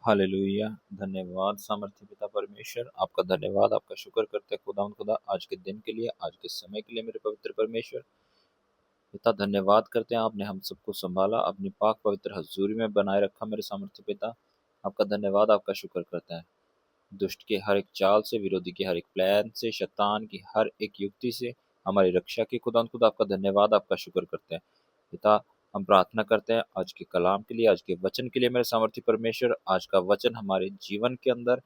Hallelujah. धन्यवाद सामर्थ्य पिता परमेश्वर, आपका धन्यवाद, आपका शुक्र करते हैं खुदावंद खुदा आज के दिन के लिए, आज के समय के लिए मेरे पवित्र परमेश्वर। पिता धन्यवाद करते हैं, आपने हम सबको संभाला, अपनी पाक पवित्र हजूरी में बनाए रखा मेरे सामर्थ्य पिता। आपका धन्यवाद, आपका शुक्र करते हैं। दुष्ट के हर एक चाल से, विरोधी के हर एक प्लान से, शैतान की हर एक युक्ति से हमारी रक्षा की खुदावंद खुदा, आपका धन्यवाद, आपका शुक्र करते हैं पिता। हम प्रार्थना करते हैं आज के कलाम के लिए, आज के वचन के लिए मेरे सामर्थ्य परमेश्वर। आज का वचन हमारे जीवन के अंदर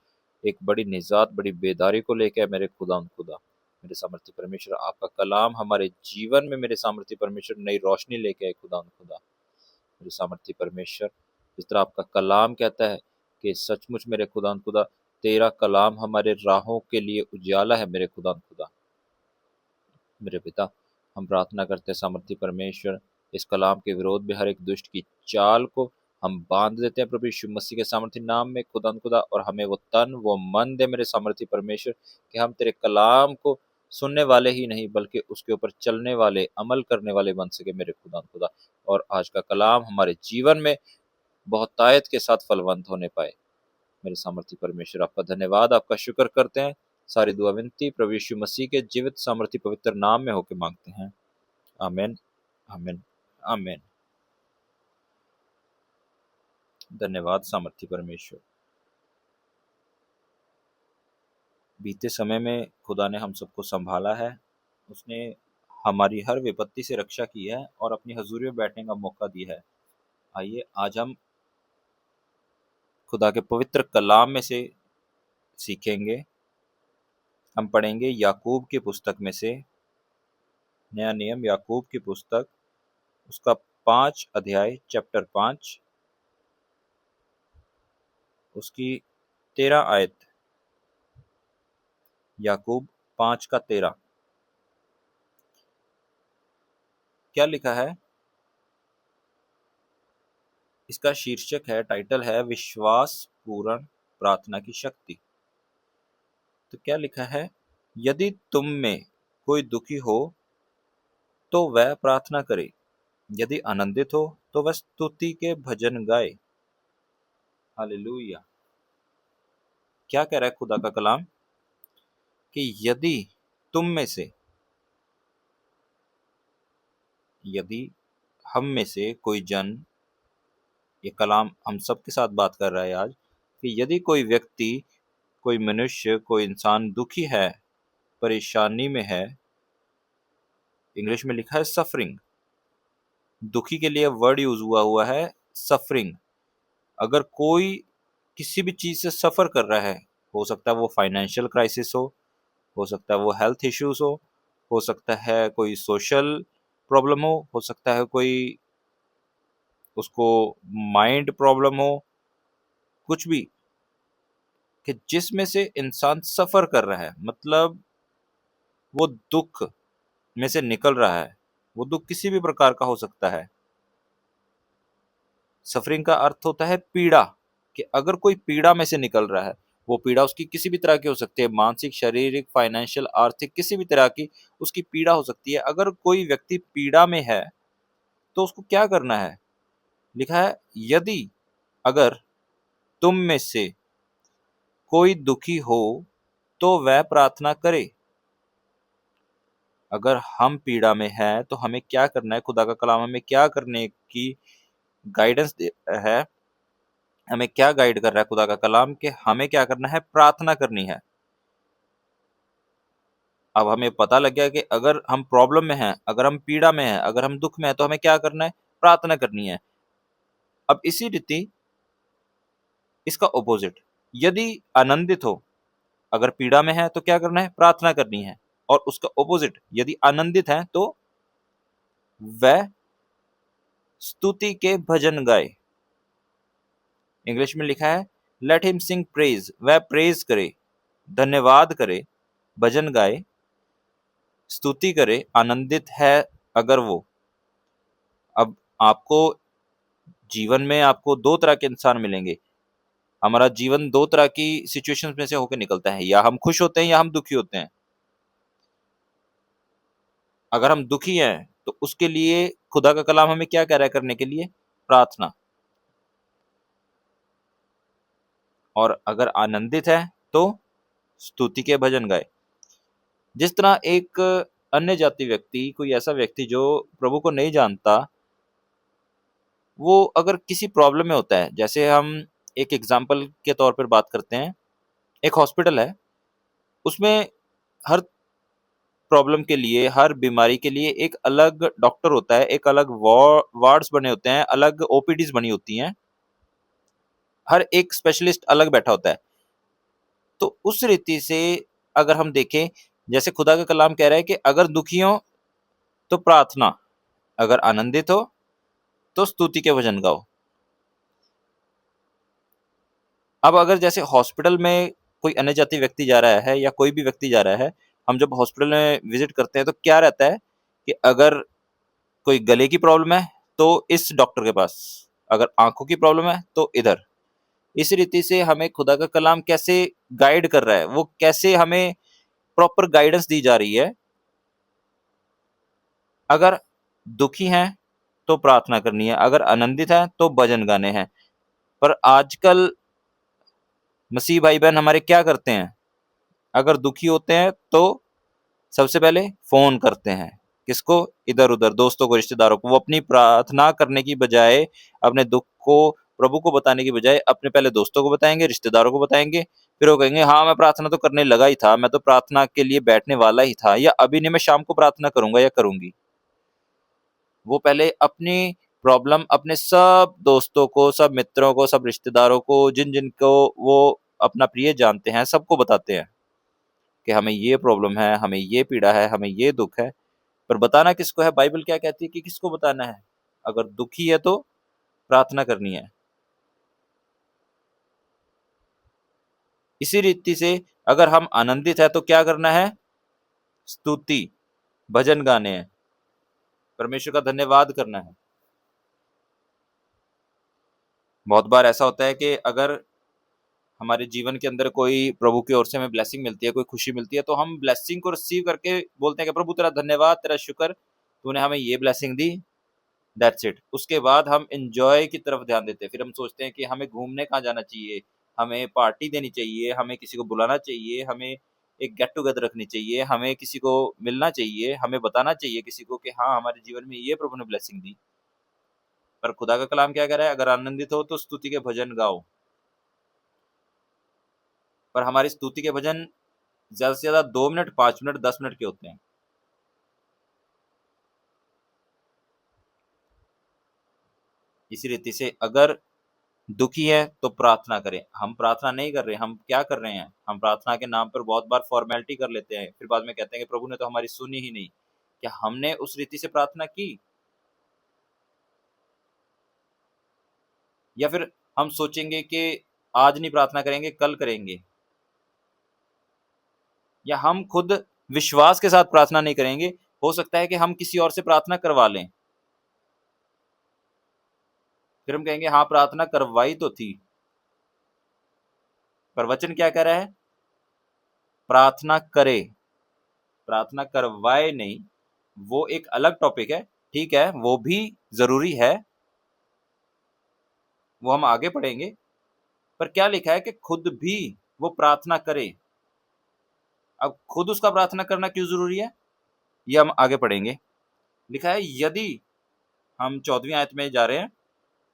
एक बड़ी निजात, बड़ी बेदारी को लेकर मेरे खुदा खुदा मेरे सामर्थ्य परमेश्वर। आपका कलाम हमारे जीवन में मेरे सामर्थ्य परमेश्वर नई रोशनी लेके आए खुदा खुदा मेरे सामर्थ्य परमेश्वर। जिस तरह आपका कलाम कहता है कि सचमुच मेरे खुदा खुदा तेरा कलाम हमारे राहों के लिए उजाला है मेरे खुदा खुदा मेरे पिता। हम प्रार्थना करते हैं सामर्थ्य परमेश्वर, इस कलाम के विरोध में हर एक दुष्ट की चाल को हम बांध देते हैं प्रभु यीशु मसीह के सामर्थ्य नाम में खुदा खुदा। और हमें वो तन वो मन दे मेरे सामर्थ्य परमेश्वर कि हम तेरे कलाम को सुनने वाले ही नहीं बल्कि उसके ऊपर चलने वाले, अमल करने वाले बन सके मेरे खुदा खुदा। और आज का कलाम हमारे जीवन में बहुत तायत के साथ फलवंत होने पाए मेरे सामर्थ्य परमेश्वर। आपका धन्यवाद, आपका शुक्र करते हैं। सारी दुआ विनती प्रभु यीशु मसीह के जीवित सामर्थ्य पवित्र नाम में होकर मांगते हैं, आमीन, आमीन, आमीन। धन्यवाद सामर्थ्य परमेश्वर। बीते समय में खुदा ने हम सबको संभाला है, उसने हमारी हर विपत्ति से रक्षा की है और अपनी हजूरी में बैठने का मौका दिया है। आइए आज हम खुदा के पवित्र कलाम में से सीखेंगे। हम पढ़ेंगे याकूब की पुस्तक में से, नया नियम याकूब की पुस्तक, उसका 5 अध्याय, चैप्टर 5, उसकी 13 आयत। याकूब 5 का 13 क्या लिखा है? इसका शीर्षक है, टाइटल है विश्वास पूर्ण प्रार्थना की शक्ति। तो क्या लिखा है? यदि तुम में कोई दुखी हो तो वह प्रार्थना करे, यदि आनंदित हो तो वह स्तुति के भजन गाए। हालेलुया। क्या कह रहा है खुदा का कलाम? कि यदि तुम में से, यदि हम में से कोई जन, ये कलाम हम सबके साथ बात कर रहा है आज, कि यदि कोई व्यक्ति, कोई मनुष्य, कोई इंसान दुखी है, परेशानी में है, इंग्लिश में लिखा है सफरिंग। दुखी के लिए वर्ड यूज हुआ है सफरिंग। अगर कोई किसी भी चीज से सफर कर रहा है, हो सकता है वो फाइनेंशियल क्राइसिस हो सकता है वो हेल्थ इश्यूज हो सकता है कोई सोशल प्रॉब्लम हो सकता है कोई उसको माइंड प्रॉब्लम हो, कुछ भी, कि जिसमें से इंसान सफर कर रहा है, मतलब वो दुख में से निकल रहा है। वो दुख किसी भी प्रकार का हो सकता है। सफरिंग का अर्थ होता है पीड़ा, कि अगर कोई पीड़ा में से निकल रहा है, वो पीड़ा उसकी किसी भी तरह की हो सकती है, मानसिक, शारीरिक, फाइनेंशियल, आर्थिक, किसी भी तरह की उसकी पीड़ा हो सकती है। अगर कोई व्यक्ति पीड़ा में है तो उसको क्या करना है? लिखा है, यदि अगर तुम में से कोई दुखी हो तो वह प्रार्थना करे। अगर हम पीड़ा में हैं तो हमें क्या करना है? खुदा का कलाम हमें क्या करने की गाइडेंस है, हमें क्या गाइड कर रहा है खुदा का कलाम, कि हमें क्या करना है? प्रार्थना करनी है। अब हमें पता लग गया कि अगर हम प्रॉब्लम में हैं, अगर हम पीड़ा में हैं, अगर हम दुख में हैं, तो हमें क्या करना है? प्रार्थना करनी है। अब इसी रीति इसका ऑपोजिट, यदि आनंदित हो, अगर पीड़ा में है तो क्या करना है? प्रार्थना करनी है। और उसका ऑपोजिट, यदि आनंदित है तो वह स्तुति के भजन गाए। इंग्लिश में लिखा है, लेट हिम सिंग प्रेज, वह प्रेज करे, धन्यवाद करे, भजन गाए, स्तुति करे, आनंदित है अगर वो। अब आपको जीवन में आपको दो तरह के इंसान मिलेंगे। हमारा जीवन दो तरह की सिचुएशंस में से होकर निकलता है, या हम खुश होते हैं या हम दुखी होते हैं। अगर हम दुखी हैं तो उसके लिए खुदा का कलाम हमें क्या कह रहा है करने के लिए? प्रार्थना। और अगर आनंदित है तो स्तुति के भजन गाए। जिस तरह एक अन्य जाति व्यक्ति, कोई ऐसा व्यक्ति जो प्रभु को नहीं जानता, वो अगर किसी प्रॉब्लम में होता है, जैसे हम एक एग्जाम्पल के तौर पर बात करते हैं, एक हॉस्पिटल है, उसमें हर प्रॉब्लम के लिए, हर बीमारी के लिए एक अलग डॉक्टर होता है, एक अलग वार्ड्स बने होते हैं, अलग ओपीडीज बनी होती हैं, हर एक स्पेशलिस्ट अलग बैठा होता है। तो उस रीति से अगर हम देखें, जैसे खुदा का कलाम कह रहा है कि अगर दुखी हो तो प्रार्थना, अगर आनंदित हो तो स्तुति के भजन गाओ। अब अगर जैसे हॉस्पिटल में कोई अन्य जाति व्यक्ति जा रहा है या कोई भी व्यक्ति जा रहा है, हम जब हॉस्पिटल में विजिट करते हैं तो क्या रहता है कि अगर कोई गले की प्रॉब्लम है तो इस डॉक्टर के पास, अगर आंखों की प्रॉब्लम है तो इधर। इस रीति से हमें खुदा का कलाम कैसे गाइड कर रहा है, वो कैसे हमें प्रॉपर गाइडेंस दी जा रही है। अगर दुखी हैं तो प्रार्थना करनी है, अगर आनंदित है तो भजन गाने हैं। पर आजकल मसीह भाई बहन हमारे क्या करते हैं, अगर दुखी होते हैं तो सबसे पहले फोन करते हैं, किसको, इधर उधर दोस्तों को, रिश्तेदारों को। वो अपनी प्रार्थना करने की बजाय, अपने दुख को प्रभु को बताने की बजाय अपने पहले दोस्तों को बताएंगे, रिश्तेदारों को बताएंगे, फिर वो कहेंगे हाँ मैं प्रार्थना तो करने लगा ही था, मैं तो प्रार्थना के लिए बैठने वाला ही था, या अभी नहीं, मैं शाम को प्रार्थना करूंगा या करूंगी। वो पहले अपनी प्रॉब्लम अपने सब दोस्तों को, सब मित्रों को, सब रिश्तेदारों को, जिन जिन को वो अपना प्रिय जानते हैं, सबको बताते हैं कि हमें ये प्रॉब्लम है, हमें ये पीड़ा है, हमें ये दुख है। पर बताना किसको है? बाइबल क्या कहती है कि किसको बताना है? अगर दुखी है तो प्रार्थना करनी है। इसी रीति से अगर हम आनंदित है तो क्या करना है? स्तुति, भजन गाने हैं, परमेश्वर का धन्यवाद करना है। बहुत बार ऐसा होता है कि अगर हमारे जीवन के अंदर कोई प्रभु की ओर से हमें ब्लेसिंग मिलती है, कोई खुशी मिलती है, तो हम ब्लेसिंग को रिसीव करके बोलते हैं कि प्रभु तेरा धन्यवाद, तेरा शुक्र, तूने हमें ये ब्लेसिंग दी, दैट्स इट। उसके बाद हम एंजॉय की तरफ ध्यान देते हैं। फिर हम सोचते हैं कि हमें घूमने कहाँ जाना चाहिए, हमें पार्टी देनी चाहिए, हमें किसी को बुलाना चाहिए, हमें एक गेट टुगेदर रखनी चाहिए, हमें किसी को मिलना चाहिए, हमें बताना चाहिए किसी को कि हाँ हमारे जीवन में ये प्रभु ने ब्लेसिंग दी। पर खुदा का कलाम क्या कह रहा है? अगर आनंदित हो तो स्तुति के भजन गाओ। पर हमारी स्तुति के भजन ज्यादा से ज्यादा 2 मिनट, 5 मिनट, 10 मिनट के होते हैं। इसी रीति से अगर दुखी है तो प्रार्थना करें। हम प्रार्थना नहीं कर रहे, हम क्या कर रहे हैं? हम प्रार्थना के नाम पर बहुत बार फॉर्मेलिटी कर लेते हैं, फिर बाद में कहते हैं कि प्रभु ने तो हमारी सुनी ही नहीं। क्या हमने उस रीति से प्रार्थना की? या फिर हम सोचेंगे कि आज नहीं प्रार्थना करेंगे, कल करेंगे। या हम खुद विश्वास के साथ प्रार्थना नहीं करेंगे, हो सकता है कि हम किसी और से प्रार्थना करवा लें, फिर हम कहेंगे हाँ प्रार्थना करवाई तो थी। पर वचन क्या कह रहा है? प्रार्थना करे, प्रार्थना करवाए नहीं। वो एक अलग टॉपिक है, ठीक है, वो भी जरूरी है, वो हम आगे पढ़ेंगे। पर क्या लिखा है कि खुद भी वो प्रार्थना करे। अब खुद उसका प्रार्थना करना क्यों जरूरी है, ये हम आगे पढ़ेंगे। लिखा है, यदि, हम 14वीं आयत में जा रहे हैं,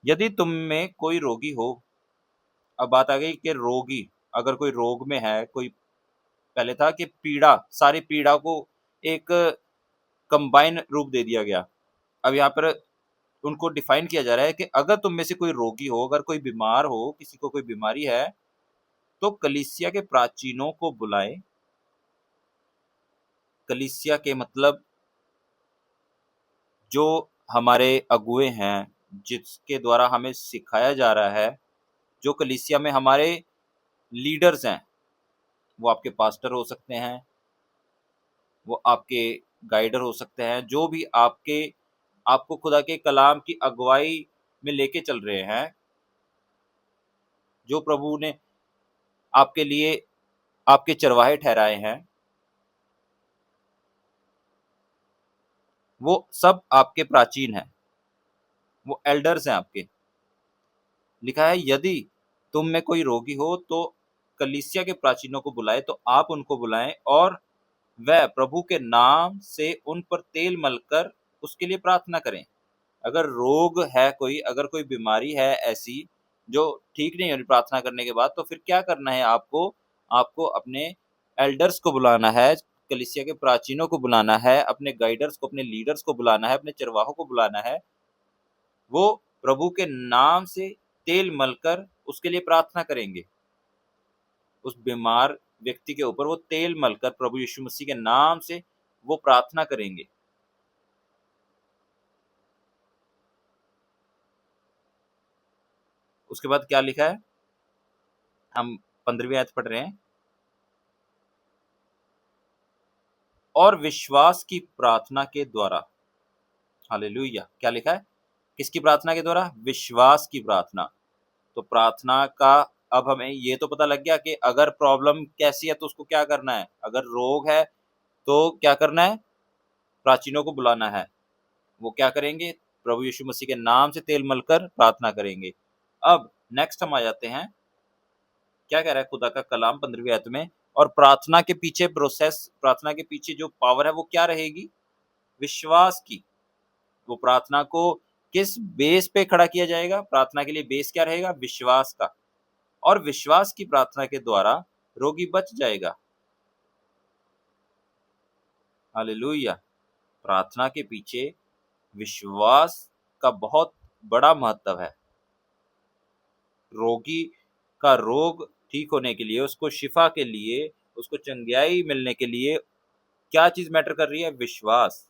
यदि तुम में कोई रोगी हो। अब बात आ गई कि रोगी, अगर कोई रोग में है, कोई, पहले था कि पीड़ा, सारी पीड़ा को एक कंबाइन रूप दे दिया गया। अब यहाँ पर उनको डिफाइन किया जा रहा है कि अगर तुम में से कोई रोगी हो, अगर कोई बीमार हो, किसी को कोई बीमारी है, तो कलीसिया के प्राचीनों को बुलाए। कलीसिया के मतलब जो हमारे अगुए हैं, जिसके द्वारा हमें सिखाया जा रहा है, जो कलीसिया में हमारे लीडर्स हैं, वो आपके पास्टर हो सकते हैं, वो आपके गाइडर हो सकते हैं, जो भी आपके, आपको खुदा के कलाम की अगुवाई में लेके चल रहे हैं, जो प्रभु ने आपके लिए आपके चरवाहे ठहराए हैं, वो सब आपके प्राचीन हैं, वो एल्डर्स हैं आपके। लिखा है, यदि तुम में कोई रोगी हो तो कलीसिया के प्राचीनों को बुलाए, तो आप उनको बुलाएं और वह प्रभु के नाम से उन पर तेल मलकर उसके लिए प्रार्थना करें। अगर रोग है कोई, अगर कोई बीमारी है ऐसी जो ठीक नहीं हो रही प्रार्थना करने के बाद, तो फिर क्या करना है आपको? आपको अपने एल्डर्स को बुलाना है, कलीसिया के प्राचीनों को बुलाना है, अपने गाइडर्स को, अपने लीडर्स को बुलाना है, अपने चरवाहों को बुलाना है। वो प्रभु के नाम से तेल मलकर उसके लिए प्रार्थना करेंगे। उस बीमार व्यक्ति के ऊपर वो तेल मलकर प्रभु यीशु मसीह के नाम से वो प्रार्थना करेंगे। उसके बाद क्या लिखा है? हम 15वीं आयत पढ़ रहे हैं। और विश्वास की प्रार्थना के द्वारा, हालेलुया, क्या लिखा है? किसकी प्रार्थना के द्वारा? विश्वास की प्रार्थना। तो प्रार्थना का अब हमें ये तो पता लग गया कि अगर प्रॉब्लम कैसी है तो उसको क्या करना है। अगर रोग है तो क्या करना है? प्राचीनों को बुलाना है। वो क्या करेंगे? प्रभु यीशु मसीह के नाम से तेल मलकर प्रार्थना करेंगे। अब नेक्स्ट हम आ जाते हैं, क्या कह रहा है खुदा का कलाम 15वीं आयत में? और प्रार्थना के पीछे प्रोसेस, प्रार्थना के पीछे जो पावर है वो क्या रहेगी? विश्वास की। वो प्रार्थना को किस बेस पे खड़ा किया जाएगा? प्रार्थना के लिए बेस क्या रहेगा? विश्वास का। और विश्वास की प्रार्थना के द्वारा रोगी बच जाएगा। हालेलुया। प्रार्थना के पीछे विश्वास का बहुत बड़ा महत्व है। रोगी का रोग ठीक होने के लिए, उसको शिफा के लिए, उसको चंगियाई मिलने के लिए क्या चीज मैटर कर रही है? विश्वास।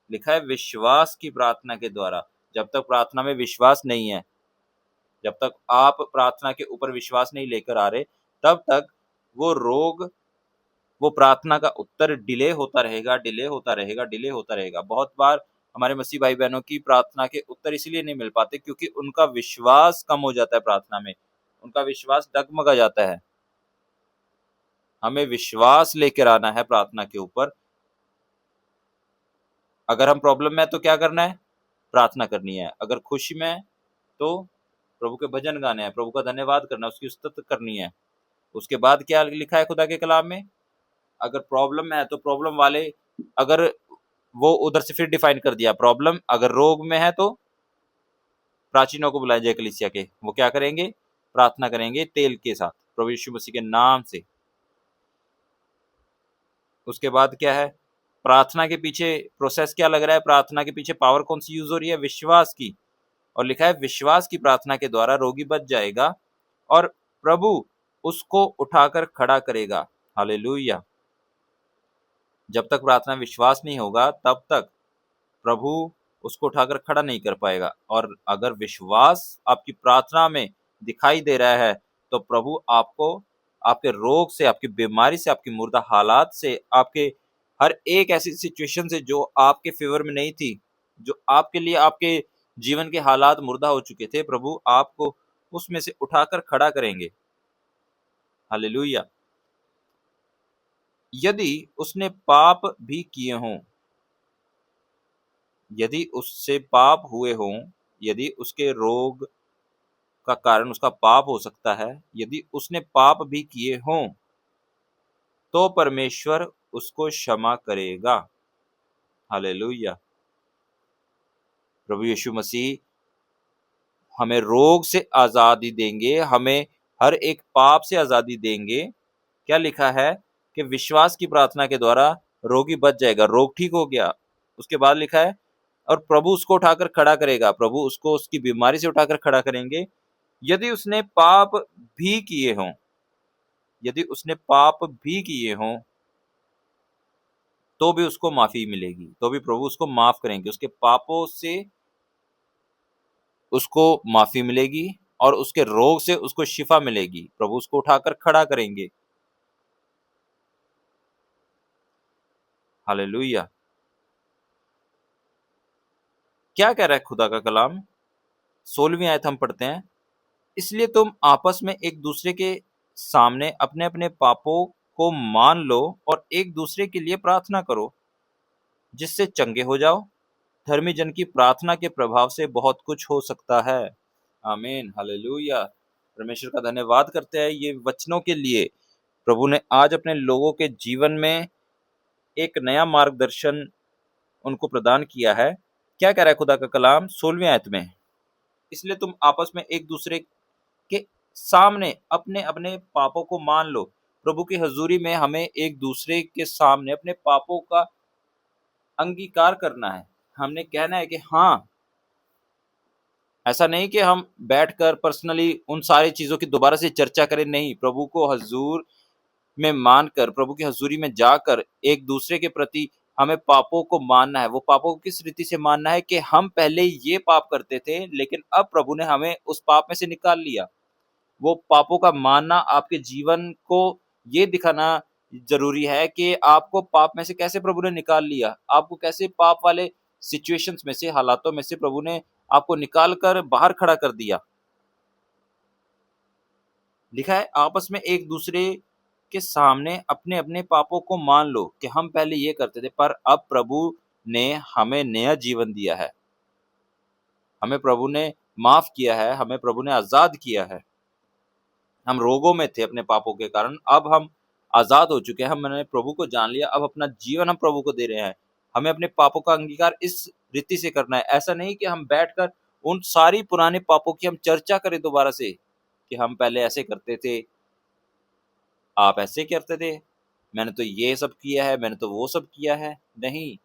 लिखा है विश्वास की प्रार्थना के द्वारा। जब तक प्रार्थना में विश्वास नहीं है, जब तक आप प्रार्थना के ऊपर विश्वास नहीं लेकर आ रहे, तब तक वो रोग, वो प्रार्थना का उत्तर डिले होता रहेगा, डिले होता रहेगा, डिले होता रहेगा। बहुत बार हमारे मसीह भाई बहनों की प्रार्थना के उत्तर इसलिए नहीं मिल पाते क्योंकि उनका विश्वास कम हो जाता है प्रार्थना में, उनका विश्वास डगमगा जाता है। हमें विश्वास लेकर आना है प्रार्थना के ऊपर। अगर हम प्रॉब्लम में है तो क्या करना है? प्रार्थना करनी है। अगर खुशी में है तो प्रभु के भजन गाने हैं, प्रभु का धन्यवाद करना है, उसकी स्तुति करनी है। उसके बाद क्या लिखा है खुदा के कलाम में? अगर प्रॉब्लम में है तो प्रॉब्लम वाले, अगर वो उधर से फिर डिफाइन कर दिया प्रॉब्लम, अगर रोग में है तो प्राचीनों को बुलाया जाए कलीसिया के, वो क्या करेंगे? प्रार्थना करेंगे तेल के साथ, प्रभु यीशु मसीह के नाम से। उसके बाद क्या है? प्रार्थना के पीछे प्रोसेस क्या लग रहा है? प्रार्थना के पीछे पावर कौन सी यूज हो रही है? विश्वास की। और लिखा है विश्वास की प्रार्थना के द्वारा रोगी बच जाएगा और प्रभु उसको उठाकर खड़ा करेगा। हालेलुया। जब तक प्रार्थना विश्वास नहीं होगा तब तक प्रभु उसको उठाकर खड़ा नहीं कर पाएगा। और अगर विश्वास आपकी प्रार्थना में दिखाई दे रहा है तो प्रभु आपको आपके रोग से, आपकी बीमारी से, आपकी मुर्दा हालात से, आपके हर एक ऐसी सिचुएशन से जो आपके फेवर में नहीं थी, जो आपके लिए आपके जीवन के हालात मुर्दा हो चुके थे, प्रभु आपको उसमें से उठाकर खड़ा करेंगे। हालेलुया। यदि उसने पाप भी किए हों, यदि उससे पाप हुए हों, यदि उसके रोग का कारण उसका पाप हो सकता है, यदि उसने पाप भी किए हों, तो परमेश्वर उसको क्षमा करेगा। हालेलुया। प्रभु यीशु मसीह हमें रोग से आजादी देंगे, हमें हर एक पाप से आजादी देंगे। क्या लिखा है? कि विश्वास की प्रार्थना के द्वारा रोगी बच जाएगा, रोग ठीक हो गया। उसके बाद लिखा है और प्रभु उसको उठाकर खड़ा करेगा, प्रभु उसको उसकी बीमारी से उठाकर खड़ा करेंगे। यदि उसने पाप भी किए हों, यदि उसने पाप भी किए हों, तो भी उसको माफी मिलेगी, तो भी प्रभु उसको माफ करेंगे, उसके पापों से उसको माफी मिलेगी और उसके रोग से उसको शिफा मिलेगी। प्रभु उसको उठाकर खड़ा करेंगे। हालेलुया। क्या कह रहा है खुदा का कलाम? 16वीं आयत हम पढ़ते हैं। इसलिए तुम आपस में एक दूसरे के सामने अपने अपने पापों को मान लो और एक दूसरे के लिए प्रार्थना करो जिससे चंगे हो जाओ। धर्मी जन की प्रार्थना के प्रभाव से बहुत कुछ हो सकता है। आमीन। हालेलुया। परमेश्वर का धन्यवाद करते हैं ये वचनों के लिए। प्रभु ने आज अपने लोगों के जीवन में एक नया मार्गदर्शन उनको प्रदान किया है। क्या कह रहा है खुदा का कलाम 16वीं आयत में? इसलिए तुम आपस में एक दूसरे के सामने अपने अपने पापों को मान लो। प्रभु की हजूरी में हमें एक दूसरे के सामने अपने पापों का अंगीकार करना है। हमने कहना है कि हाँ, ऐसा नहीं कि हम बैठकर पर्सनली उन सारी चीजों की दोबारा से चर्चा करें। नहीं, प्रभु को हजूर में मानकर, प्रभु की हजूरी में जाकर एक दूसरे के प्रति हमें पापों को मानना है। वो पापों को किस रीति से मानना है कि हम पहले ये पाप करते थे, लेकिन अब प्रभु ने हमें उस पाप में से निकाल लिया। वो पापों का मानना आपके जीवन को ये दिखाना जरूरी है कि आपको पाप में से कैसे प्रभु ने निकाल लिया, आपको कैसे पाप वाले सिचुएशंस में से, हालातों में से प्रभु ने आपको निकाल कर बाहर खड़ा कर दिया। लिखा है आपस में एक दूसरे के सामने अपने अपने पापों को मान लो कि हम पहले ये करते थे, पर अब प्रभु ने हमें नया जीवन दिया है। हमें प्रभु ने माफ किया है, हमें प्रभु ने आजाद किया है। हम रोगों में थे अपने पापों के कारण, अब हम आजाद हो चुके हैं। हमने प्रभु को जान लिया, अब अपना जीवन हम प्रभु को दे रहे हैं। हमें अपने पापों का अंगीकार इस रीति से करना है। ऐसा नहीं कि हम बैठकर उन सारी पुराने पापों की हम चर्चा करें दोबारा से कि हम पहले ऐसे करते थे, आप ऐसे करते थे, मैंने तो ये सब किया है, मैंने तो वो सब किया है। नहीं,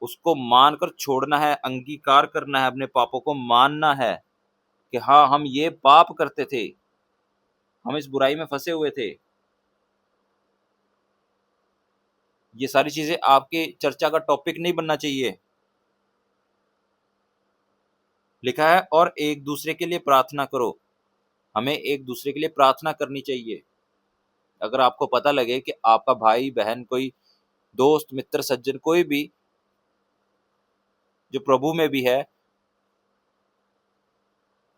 उसको मानकर छोड़ना है, अंगीकार करना है, अपने पापों को मानना है कि हाँ, हम ये पाप करते थे, हम इस बुराई में फंसे हुए थे। ये सारी चीजें आपके चर्चा का टॉपिक नहीं बनना चाहिए। लिखा है और एक दूसरे के लिए प्रार्थना करो। हमें एक दूसरे के लिए प्रार्थना करनी चाहिए। अगर आपको पता लगे कि आपका भाई बहन, कोई दोस्त मित्र सज्जन, कोई भी जो प्रभु में भी है,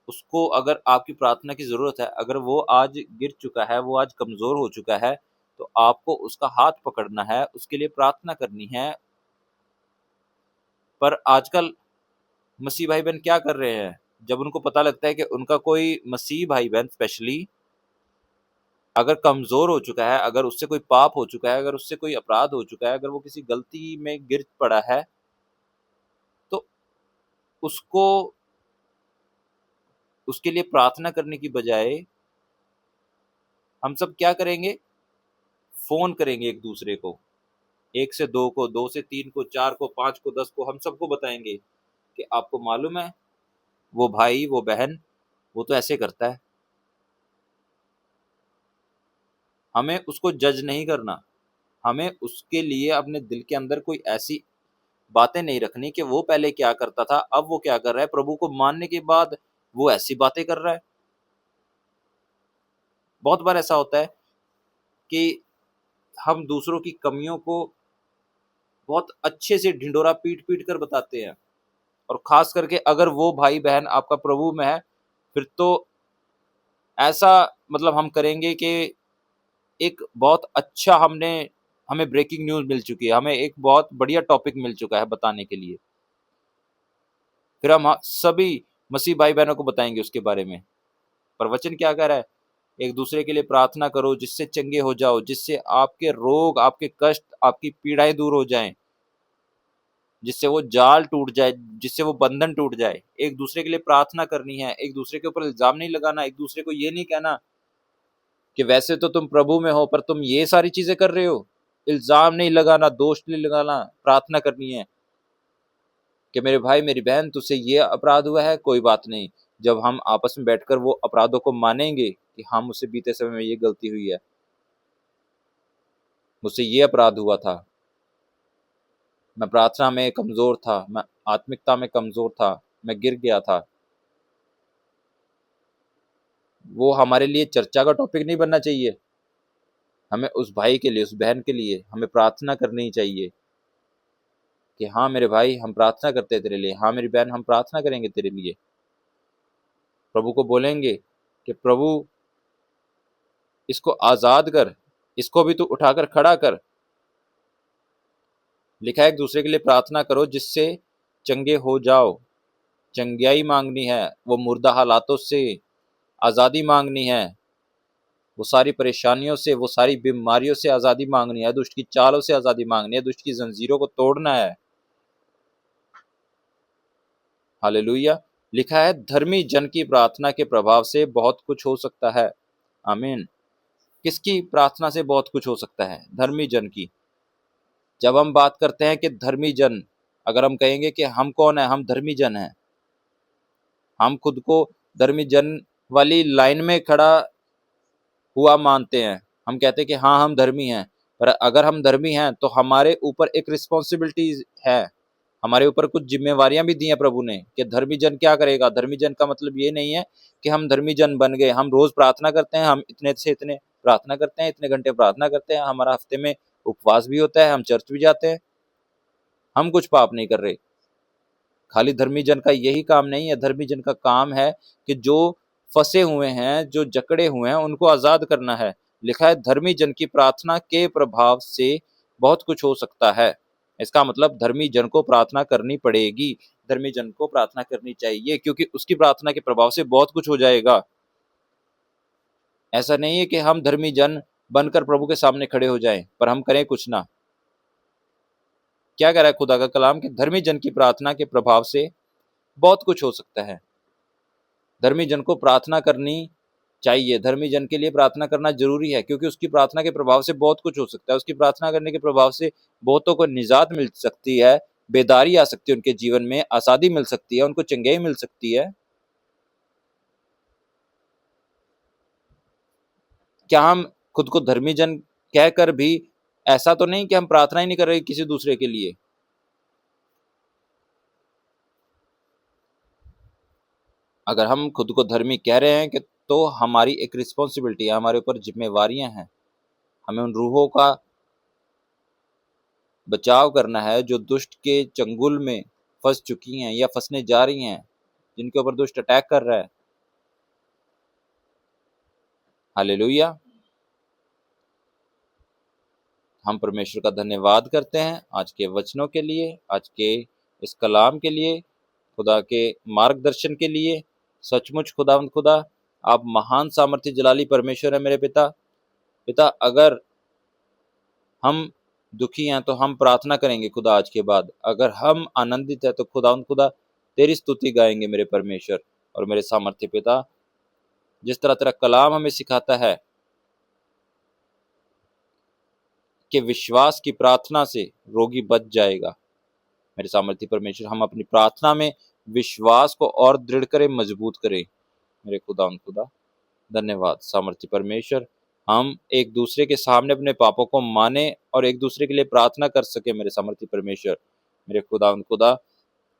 उसको अगर आपकी प्रार्थना की जरूरत है, अगर वो आज गिर चुका है, वो आज कमजोर हो चुका है, तो आपको उसका हाथ पकड़ना है, उसके लिए प्रार्थना करनी है। पर आजकल मसीह भाई बहन क्या कर रहे हैं, जब उनको पता लगता है कि उनका कोई मसीह भाई बहन स्पेशली अगर कमजोर हो चुका है, अगर उससे कोई पाप हो चुका है, अगर उससे कोई अपराध हो चुका है, अगर वो किसी गलती में गिर पड़ा है, तो उसको उसके लिए प्रार्थना करने की बजाय हम सब क्या करेंगे? फोन करेंगे एक दूसरे को, 1 से 2 को, 2 से 3 को, 4 को, 5 को, 10 को, हम सबको बताएंगे कि आपको मालूम है वो भाई, वो बहन, वो तो ऐसे करता है। हमें उसको जज नहीं करना, हमें उसके लिए अपने दिल के अंदर कोई ऐसी बातें नहीं रखनी कि वो पहले क्या करता था, अब वो क्या कर रहा है। प्रभु को मानने के बाद वो ऐसी बातें कर रहा है। बहुत बार ऐसा होता है कि हम दूसरों की कमियों को बहुत अच्छे से ढिंडोरा पीट पीट कर बताते हैं, और खास करके अगर वो भाई बहन आपका प्रभु में है, फिर तो ऐसा मतलब हम करेंगे कि एक बहुत अच्छा हमें ब्रेकिंग न्यूज मिल चुकी है, हमें एक बहुत बढ़िया टॉपिक मिल चुका है बताने के लिए। फिर हम सभी मसीह भाई बहनों को बताएंगे उसके बारे में। पर वचन क्या कह रहा है? एक दूसरे के लिए प्रार्थना करो जिससे चंगे हो जाओ, जिससे आपके रोग, आपके कष्ट, आपकी पीड़ाएं दूर हो जाएं, जिससे वो जाल टूट जाए, जिससे वो बंधन टूट जाए। एक दूसरे के लिए प्रार्थना करनी है, एक दूसरे के ऊपर इल्जाम नहीं लगाना, एक दूसरे को ये नहीं कहना कि वैसे तो तुम प्रभु में हो पर तुम ये सारी चीजें कर रहे हो। इल्जाम नहीं लगाना, दोष नहीं लगाना, प्रार्थना करनी है कि मेरे भाई मेरी बहन, तुझसे ये अपराध हुआ है, कोई बात नहीं। जब हम आपस में बैठकर वो अपराधों को मानेंगे कि हाँ, मुझसे बीते समय में ये गलती हुई है, मुझसे ये अपराध हुआ था, मैं प्रार्थना में कमजोर था, मैं आत्मिकता में कमजोर था, मैं गिर गया था, वो हमारे लिए चर्चा का टॉपिक नहीं बनना चाहिए। हमें उस भाई के लिए, उस बहन के लिए हमें प्रार्थना करनी चाहिए कि हाँ मेरे भाई, हम प्रार्थना करते हैं तेरे लिए, हाँ मेरी बहन, हम प्रार्थना करेंगे तेरे लिए। प्रभु को बोलेंगे कि प्रभु इसको आजाद कर, इसको भी तू उठाकर खड़ा कर। लिखा है एक दूसरे के लिए प्रार्थना करो जिससे चंगे हो जाओ। चंगाई मांगनी है, वो मुर्दा हालातों से आज़ादी मांगनी है, वो सारी परेशानियों से, वो सारी बीमारियों से आज़ादी मांगनी है, दुष्ट की चालों से आज़ादी मांगनी है, दुष्ट की जंजीरों को तोड़ना है। हालेलुया। लिखा है धर्मी जन की प्रार्थना के प्रभाव से बहुत कुछ हो सकता है। आमीन। किसकी प्रार्थना से बहुत कुछ हो सकता है? धर्मी जन की। जब हम बात करते हैं कि धर्मी जन, अगर हम कहेंगे कि हम कौन है, हम धर्मी जन हैं, हम खुद को धर्मी जन वाली लाइन में खड़ा हुआ मानते हैं, हम कहते हैं कि हाँ हम धर्मी हैं, पर अगर हम धर्मी हैं तो हमारे ऊपर एक रिस्पॉन्सिबिलिटीज है, हमारे ऊपर कुछ जिम्मेवारियां भी दी हैं प्रभु ने कि धर्मी जन क्या करेगा। धर्मी जन का मतलब ये नहीं है कि हम धर्मी जन बन गए, हम रोज प्रार्थना करते हैं, हम इतने से इतने प्रार्थना करते हैं, इतने घंटे प्रार्थना करते हैं, हमारा हफ्ते में उपवास भी होता है, हम चर्च भी जाते हैं, हम कुछ पाप नहीं कर रहे। खाली धर्मी जन का यही काम नहीं है, धर्मी जन का काम है कि जो फंसे हुए हैं, जो जकड़े हुए हैं, उनको आजाद करना है। लिखा है धर्मी जन की प्रार्थना के प्रभाव से बहुत कुछ हो सकता है। इसका मतलब धर्मी जन को प्रार्थना करनी पड़ेगी, धर्मी जन को प्रार्थना करनी चाहिए, क्योंकि उसकी प्रार्थना के प्रभाव से बहुत कुछ हो जाएगा। ऐसा नहीं है कि हम धर्मी जन बनकर प्रभु के सामने खड़े हो जाएं पर हम करें कुछ ना। क्या कह रहा है खुदा का कलाम कि धर्मी जन की प्रार्थना के प्रभाव से बहुत कुछ हो सकता है। धर्मी जन को प्रार्थना करनी चाहिए, धर्मी जन के लिए प्रार्थना करना जरूरी है, क्योंकि उसकी प्रार्थना के प्रभाव से बहुत कुछ हो सकता है। उसकी प्रार्थना करने के प्रभाव से बहुतों को निजात मिल सकती है, बेदारी आ सकती है, उनके जीवन में आजादी मिल सकती है, उनको चंगाई मिल सकती है। क्या हम खुद को धर्मी जन कहकर भी ऐसा तो नहीं कि हम प्रार्थना ही नहीं कर रहे किसी दूसरे के लिए? अगर हम खुद को धर्मी कह रहे हैं कि तो हमारी एक रिस्पॉन्सिबिलिटी है, हमारे ऊपर जिम्मेवारियां हैं, हमें उन रूहों का बचाव करना है जो दुष्ट के चंगुल में फंस चुकी हैं या फंसने जा रही हैं, जिनके ऊपर दुष्ट अटैक कर रहा है। हालेलुया। हम परमेश्वर का धन्यवाद करते हैं आज के वचनों के लिए, आज के इस कलाम के लिए, खुदा के मार्गदर्शन के लिए। सचमुच खुदावंद खुदा, आप महान सामर्थ्य जलाली परमेश्वर है मेरे पिता। पिता, अगर हम दुखी हैं तो हम प्रार्थना करेंगे खुदा आज के बाद, अगर हम आनंदित है तो खुदावंद खुदा तेरी स्तुति गाएंगे मेरे परमेश्वर और मेरे सामर्थ्य पिता। जिस तरह तेरा कलाम हमें सिखाता है कि विश्वास की प्रार्थना से रोगी बच जाएगा, मेरे सामर्थ्य परमेश्वर हम अपनी प्रार्थना में विश्वास को और दृढ़ करें, मजबूत करें मेरे खुदा। धन्यवाद सामर्थ्य परमेश्वर, हम एक दूसरे के सामने अपने पापों को माने और एक दूसरे के लिए प्रार्थना कर सके मेरे सामर्थ्य परमेश्वर। मेरे खुदा,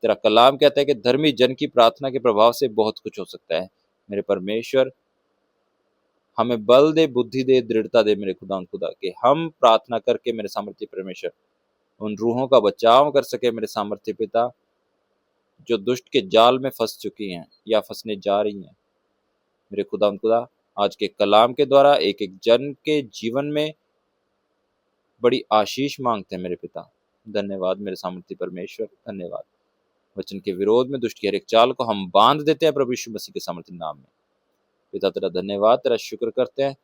तेरा कलाम कहता है कि धर्मी जन की प्रार्थना के प्रभाव से बहुत कुछ हो सकता है। मेरे परमेश्वर, हमें बल दे, बुद्धि दे, दृढ़ता दे मेरे खुदा कि हम प्रार्थना करके मेरे सामर्थ्य परमेश्वर उन रूहों का बचाव कर सके मेरे सामर्थ्य पिता, जो दुष्ट के जाल में फंस चुकी हैं या फंसने जा रही हैं। मेरे खुदा, आज के कलाम के द्वारा एक एक जन के जीवन में बड़ी आशीष मांगते हैं मेरे पिता। धन्यवाद मेरे सामर्थ्य परमेश्वर, धन्यवाद। वचन के विरोध में दुष्ट की हर एक चाल को हम बांध देते हैं प्रभु यीशु मसीह के सामर्थ्य नाम में। पिता तेरा धन्यवाद, तेरा शुक्र करते हैं।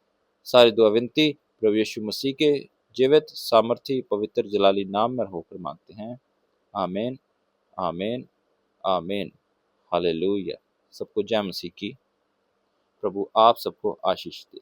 सारी दुआ विनती प्रभु यीशु मसीह के जीवित सामर्थ्य पवित्र जलाली नाम में होकर मांगते हैं। आमीन, आमीन, आमीन। हालेलुया। सबको जय मसीह की। प्रभु आप सबको आशीष दे।